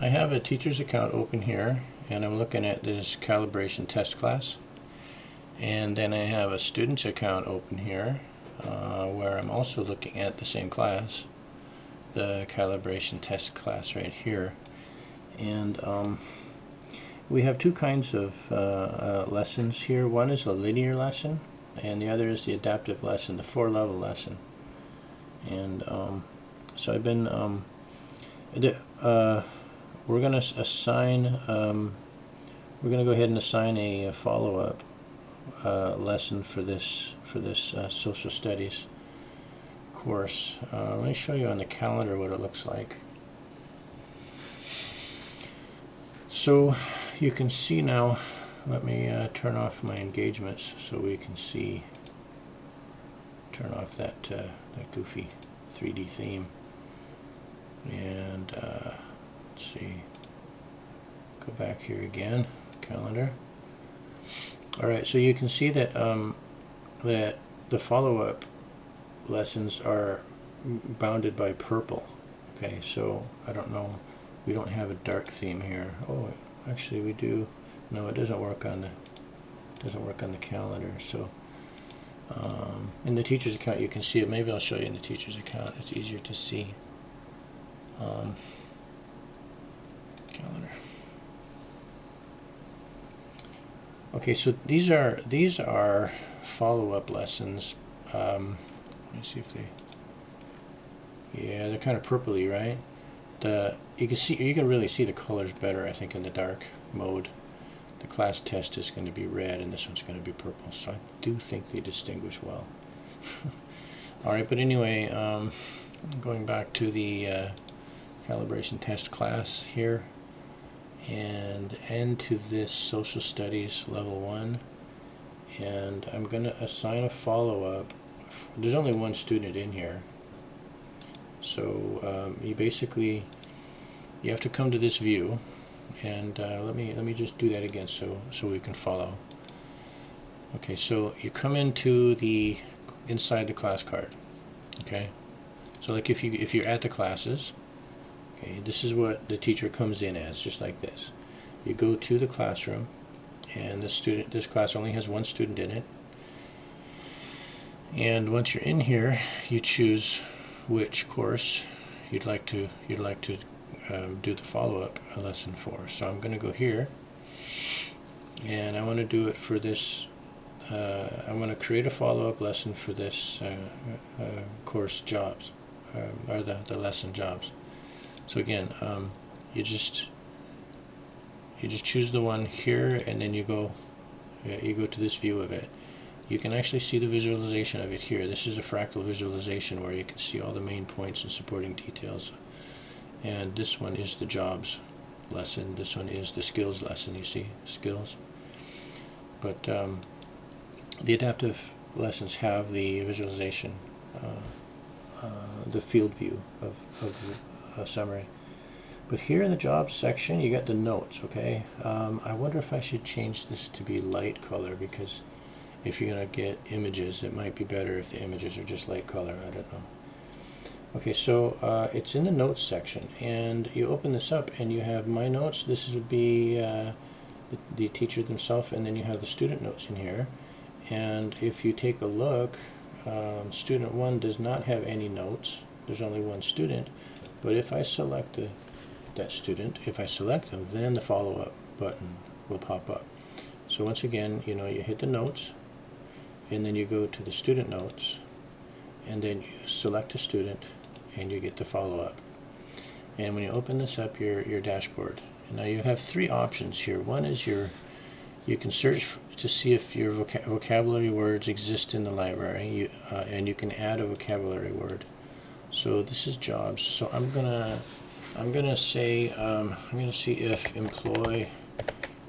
I have a teacher's account open here, and I'm looking at this calibration test class. And then I have a student's account open here, where I'm also looking at the same class, the calibration test class right here. And we have two kinds of lessons here. One is a linear lesson, and the other is the adaptive lesson, the 4-level lesson. And so I've been we're going to assign, we're going to go ahead and assign a follow-up lesson for this social studies course. Let me show you on the calendar what it looks like. So you can see now, let me turn off my engagements so we can see, turn off that, that goofy 3D theme. And let's see, go back here again, calendar. Alright, so you can see that that the follow-up lessons are bounded by purple. Okay, so I don't know, we don't have a dark theme here. Oh, actually we do. No, it doesn't work on the calendar. So in the teacher's account you can see it. Maybe I'll show you in the teacher's account. It's easier to see. Calendar. Okay, so these are follow-up lessons. Let me see if they. Yeah, they're kind of purpley, right? You can really see the colors better, I think, in the dark mode. The class test is going to be red, and this one's going to be purple. So I do think they distinguish well. All right, but anyway, going back to the calibration test class here, and to this social studies level 1, and I'm going to assign a follow-up. There's only one student in here, so you have to come to this view, and let me just do that again so we can follow. Okay, so you come into the inside the class card. Okay, so like if you're at the classes. Okay, this is what the teacher comes in as, just like this. You go to the classroom, and this class only has one student in it. And once you're in here, you choose which course you'd like to do the follow-up lesson for. So I'm going to go here, and I want to do it for this. I want to create a follow-up lesson for this course jobs, or the lesson jobs. So again, you just choose the one here, and then you go to this view of it. You can actually see the visualization of it here. This is a fractal visualization where you can see all the main points and supporting details. And this one is the jobs lesson. This one is the skills lesson. You see skills. But the adaptive lessons have the visualization, the field view of the summary. But here in the jobs section, you got the notes. Okay, I wonder if I should change this to be light color, because if you're gonna get images, it might be better if the images are just light color. I don't know. Okay, so it's in the notes section, and you open this up, and you have my notes. This would be the teacher themselves, and then you have the student notes in here. And if you take a look, student 1 does not have any notes. There's only one student. But if I select that student, if I select them, then the follow-up button will pop up. So once again, you hit the notes, and then you go to the student notes, and then you select a student, and you get the follow-up. And when you open this up, your dashboard. And now you have 3 options here. One is you can search to see if your vocabulary words exist in the library, and you can add a vocabulary word. So this is jobs. So I'm gonna see if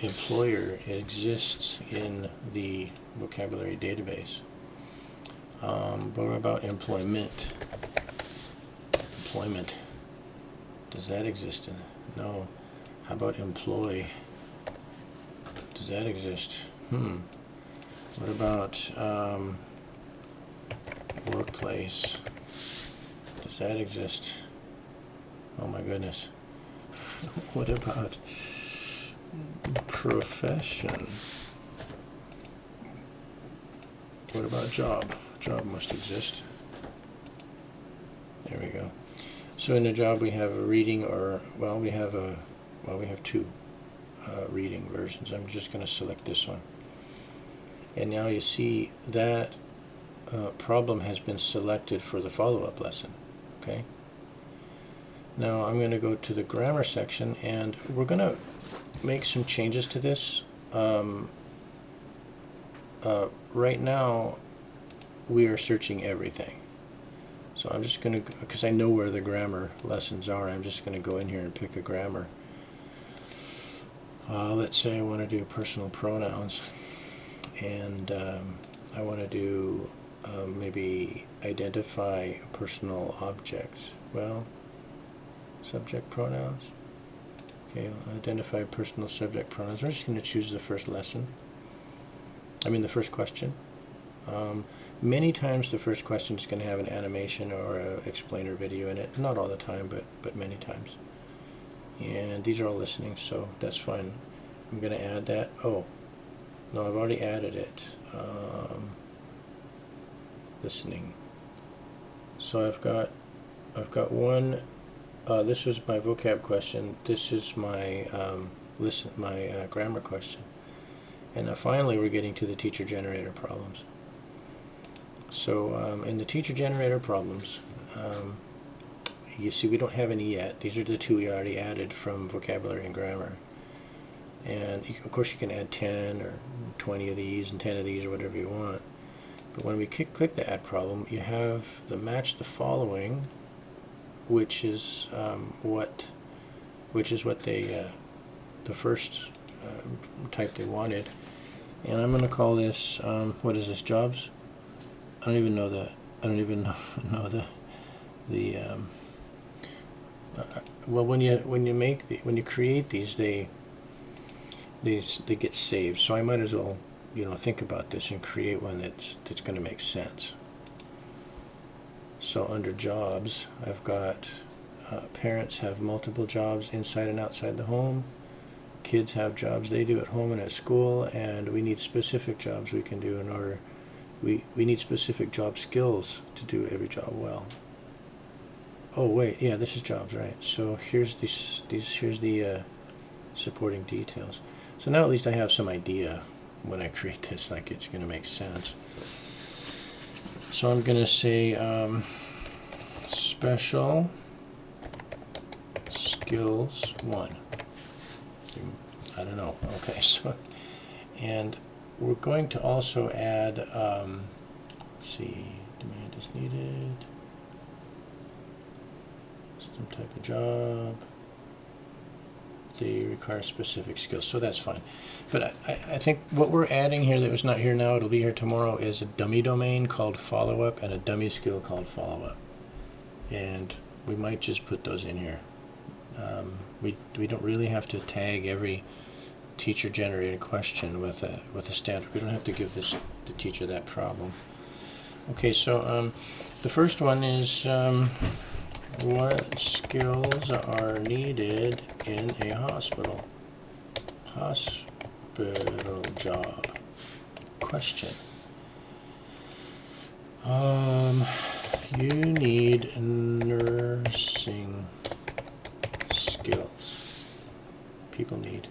employer exists in the vocabulary database. But what about employment? Employment. Does that exist in it? No. How about employ? Does that exist? What about workplace? Does that exist? Oh my goodness. What about profession? What about job? Job must exist. There we go. So in the job we have a reading, or well, we have two reading versions. I'm just going to select this one. And now you see that problem has been selected for the follow-up lesson. Okay. Now I'm going to go to the grammar section, and we're going to make some changes to this. Right now we are searching everything. So I'm just going to, because I know where the grammar lessons are, I'm just going to go in here and pick a grammar. Let's say I want to do personal pronouns, and I want to do maybe identify personal objects. Well, subject pronouns. Okay, I'll identify personal subject pronouns. I'm just going to choose the first lesson. The first question. Many times the first question is going to have an animation or an explainer video in it. Not all the time, but many times. And these are all listening, so that's fine. I'm going to add that. Oh, no, I've already added it. Listening. So I've got one. This was my vocab question. This is my grammar question. And now finally we're getting to the teacher-generated problems. So in the teacher-generated problems, you see we don't have any yet. These are the two we already added from vocabulary and grammar. And of course you can add 10 or 20 of these and 10 of these or whatever you want. But when we click the add problem, you have the match the following, which is what they the first type they wanted. And I'm going to call this what is this, jobs? I don't even know the well, when you create these, they get saved. So I might as well think about this and create one that's going to make sense. So under jobs, I've got parents have multiple jobs inside and outside the home. Kids have jobs they do at home and at school, and we need specific jobs we can do in order. We need specific job skills to do every job well. Oh wait, yeah, this is jobs, right? So here's here's the supporting details. So now at least I have some idea when I create this, like it's going to make sense. So I'm going to say special skills 1. I don't know. Okay, so and we're going to also add, let's see, demand is needed, some type of job, they require specific skills, so that's fine. But I think what we're adding here that was not here now, it'll be here tomorrow, is a dummy domain called follow-up and a dummy skill called follow-up. And we might just put those in here. We don't really have to tag every teacher-generated question with a standard. We don't have to give the teacher that problem. Okay, so the first one is what skills are needed in a hospital? Hospital job. Question. You need nursing skills. People need.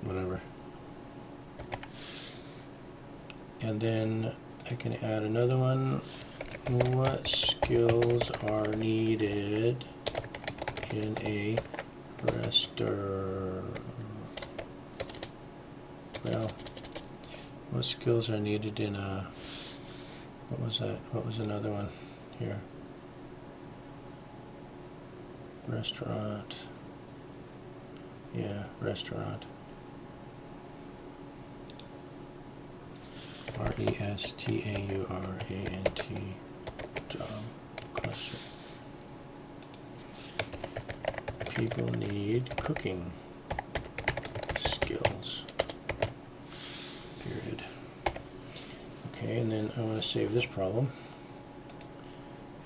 Whatever. And then I can add another one. What skills are needed in a restaurant? Well, what skills are needed in a, what was that? What was another one here? Restaurant. Yeah, restaurant. RESTAURANT job question. People need cooking skills. Period. Okay, and then I want to save this problem.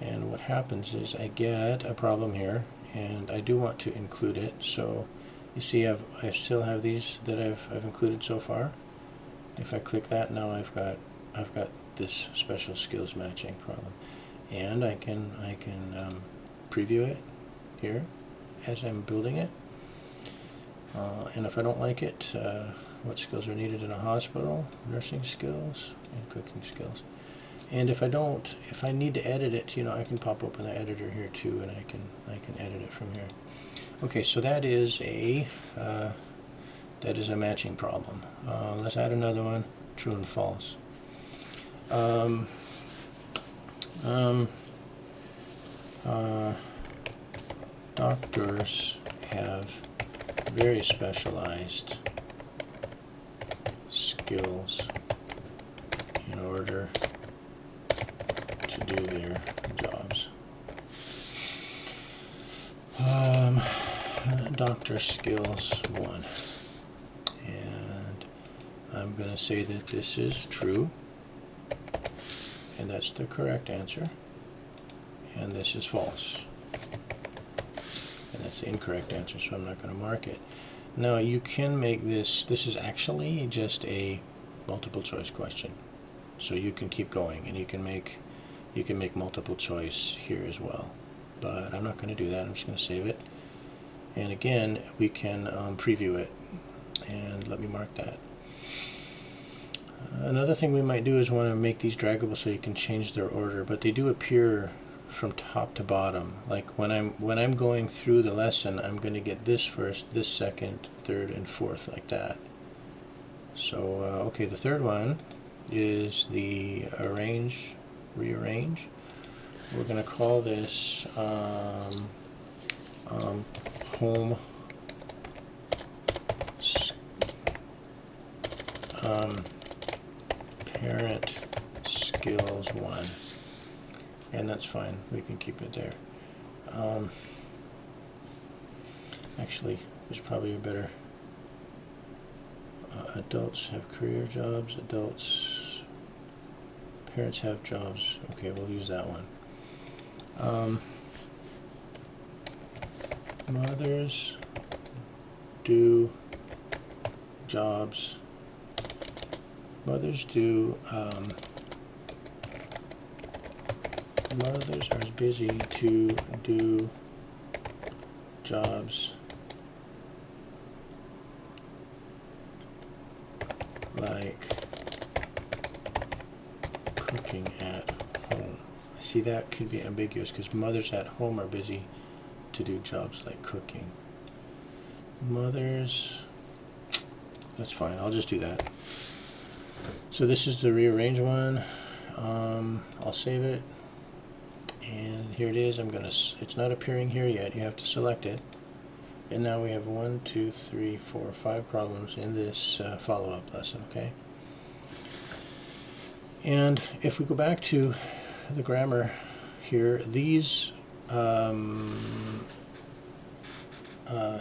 And what happens is I get a problem here, and I do want to include it. So you see I still have these that I've included so far. If I click that, now I've got this special skills matching problem, and I can preview it here as I'm building it. And if I don't like it, what skills are needed in a hospital, nursing skills and cooking skills. And if I need to edit it, I can pop open the editor here too, and I can edit it from here. Okay, so that is a matching problem. Let's add another one, true and false. Doctors have very specialized skills in order to do their jobs. Doctor skills 1. And I'm going to say that this is true, and that's the correct answer, and this is false, and that's the incorrect answer, so I'm not going to mark it. Now you can make this is actually just a multiple choice question, so you can keep going and you can make multiple choice here as well, but I'm not going to do that. I'm just going to save it, and again we can preview it, and let me mark that. Another thing we might do is want to make these draggable so you can change their order, but they do appear from top to bottom. Like when I'm going through the lesson, I'm going to get this first, this second, third, and fourth, like that. So okay, the third one is the rearrange. We're going to call this home parent skills 1, and that's fine, we can keep it there. Actually, there's probably a better adults have career jobs, parents have jobs. Okay, we'll use that one. Mothers do jobs. Mothers are busy to do jobs like cooking at home. See, that could be ambiguous because mothers at home are busy to do jobs like cooking. Mothers, that's fine, I'll just do that. So this is the rearrange one. I'll save it, and here it is. It's not appearing here yet, you have to select it, and now we have 1, 2, 3, 4, 5 problems in this follow-up lesson. Okay, and if we go back to the grammar here, these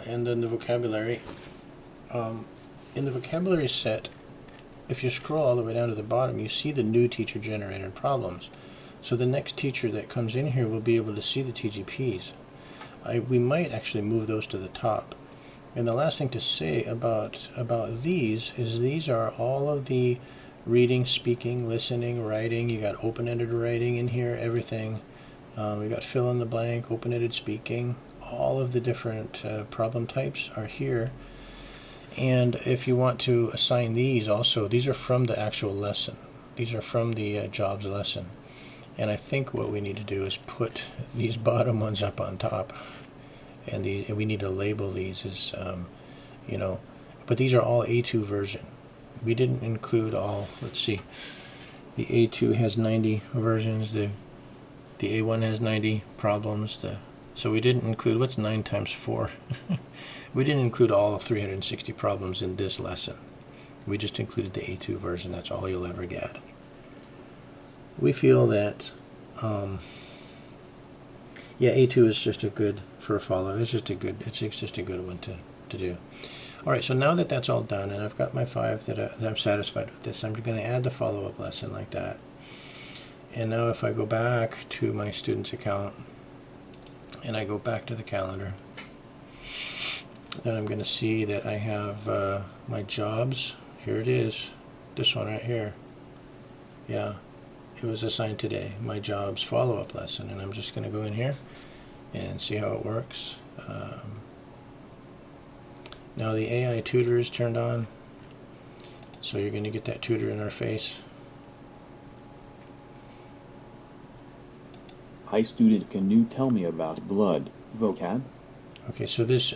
and then the vocabulary, in the vocabulary set, if you scroll all the way down to the bottom, you see the new teacher generated problems. So the next teacher that comes in here will be able to see the TGPs. We might actually move those to the top. And the last thing to say about these is these are all of the reading, speaking, listening, writing. You got open-ended writing in here, everything. We got fill in the blank, open-ended speaking. All of the different problem types are here. And if you want to assign these also, these are from the actual lesson. These are from the jobs lesson. And I think what we need to do is put these bottom ones up on top. And we need to label these as, but these are all A2 version. We didn't include all, let's see, the A2 has 90 versions, the A1 has 90 problems, so we didn't include, what's 9 times 4? We didn't include all 360 problems in this lesson. We just included the A2 version. That's all you'll ever get. We feel that, A2 is just a good for a follow. It's just a good one to do. All right, so now that that's all done, and I've got my 5 that I'm satisfied with this, I'm going to add the follow-up lesson like that. And now if I go back to my students account and I go back to the calendar, then I'm going to see that I have my jobs. Here it is, this one right here. Yeah, it was assigned today, my jobs follow-up lesson, and I'm just going to go in here and see how it works. Now the AI tutor is turned on, so you're going to get that tutor in our face. Hi student, can you tell me about blood vocab? Okay, so this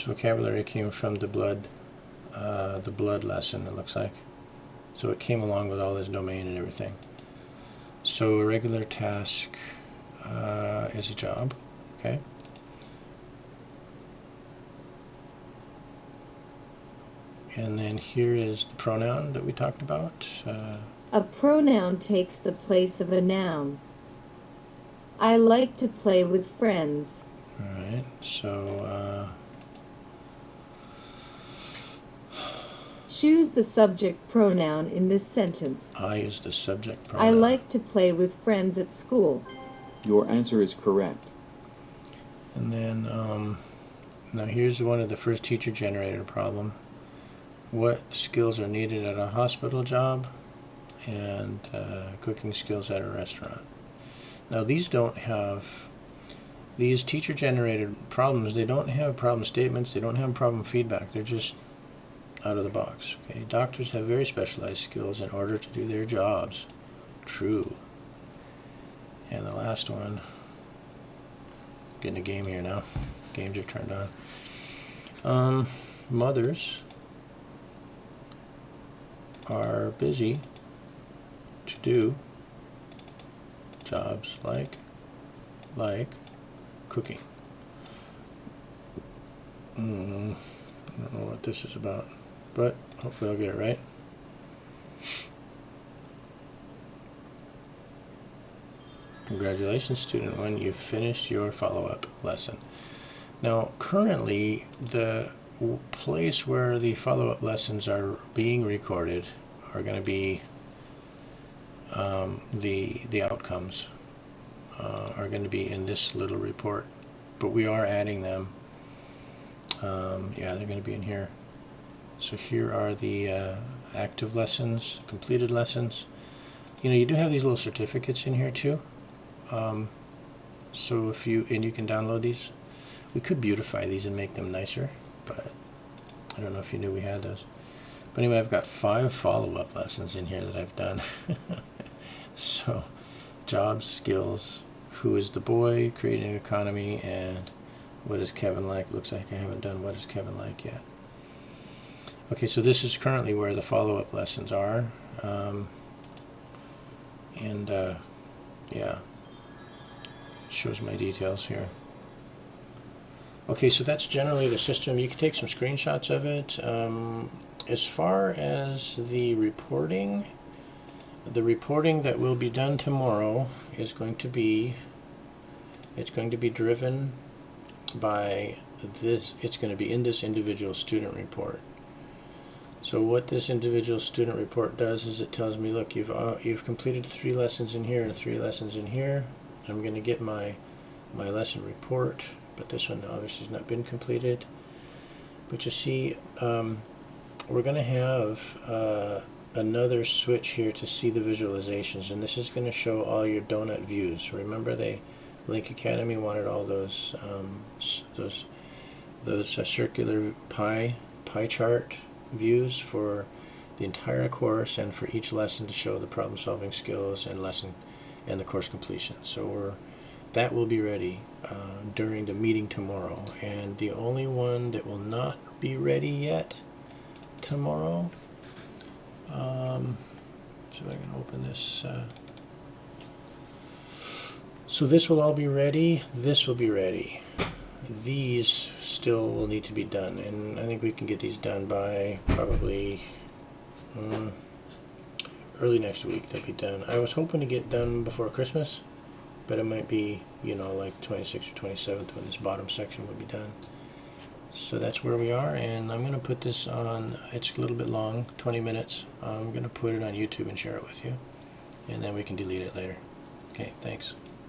vocabulary came from the blood lesson, it looks like. So it came along with all this domain and everything. So a regular task is a job, okay? And then here is the pronoun that we talked about. A pronoun takes the place of a noun. I like to play with friends. Alright, so Choose the subject pronoun in this sentence. I is the subject pronoun. I like to play with friends at school. Your answer is correct. And then, now here's one of the first teacher-generated problem. What skills are needed at a hospital job and cooking skills at a restaurant. Now these teacher-generated problems, they don't have problem statements, they don't have problem feedback, they're just out of the box. Okay, doctors have very specialized skills in order to do their jobs. True. And the last one, getting a game here now. Games are turned on. Mothers are busy to do jobs like cooking. I don't know what this is about, but hopefully I'll get it right. Congratulations, student 1, you finished your follow-up lesson. Now, currently, the place where the follow-up lessons are being recorded are going to be the outcomes are going to be in this little report, but we are adding them. Yeah, they're going to be in here. So here are the active lessons, completed lessons. You know, you do have these little certificates in here too. So if you can download these. We could beautify these and make them nicer, but I don't know if you knew we had those. But anyway, I've got 5 follow-up lessons in here that I've done. So, jobs, skills, who is the boy, creating an economy, and what is Kevin like? Looks like I haven't done what is Kevin like yet. Okay, so this is currently where the follow-up lessons are. Yeah, shows my details here. Okay, so that's generally the system. You can take some screenshots of it. As far as the reporting that will be done tomorrow is going to be, it's going to be driven by this, it's going to be in this individual student report. So what this individual student report does is it tells me, look, you've completed 3 lessons in here and 3 lessons in here. I'm going to get my lesson report, but this one obviously has not been completed. But you see, we're going to have another switch here to see the visualizations, and this is going to show all your donut views. Remember, Link Academy wanted all those circular pie chart views for the entire course and for each lesson to show the problem-solving skills and lesson and the course completion. So that will be ready during the meeting tomorrow, and the only one that will not be ready yet tomorrow, so I can open this, so this will all be ready, this will be ready, these still will need to be done, and I think we can get these done by probably early next week. They'll be done. I was hoping to get done before Christmas, but it might be, you know, like 26th or 27th when this bottom section would be done. So that's where we are, and I'm going to put this on, it's a little bit long, 20 minutes. I'm going to put it on YouTube and share it with you, and then we can delete it later. Okay, thanks.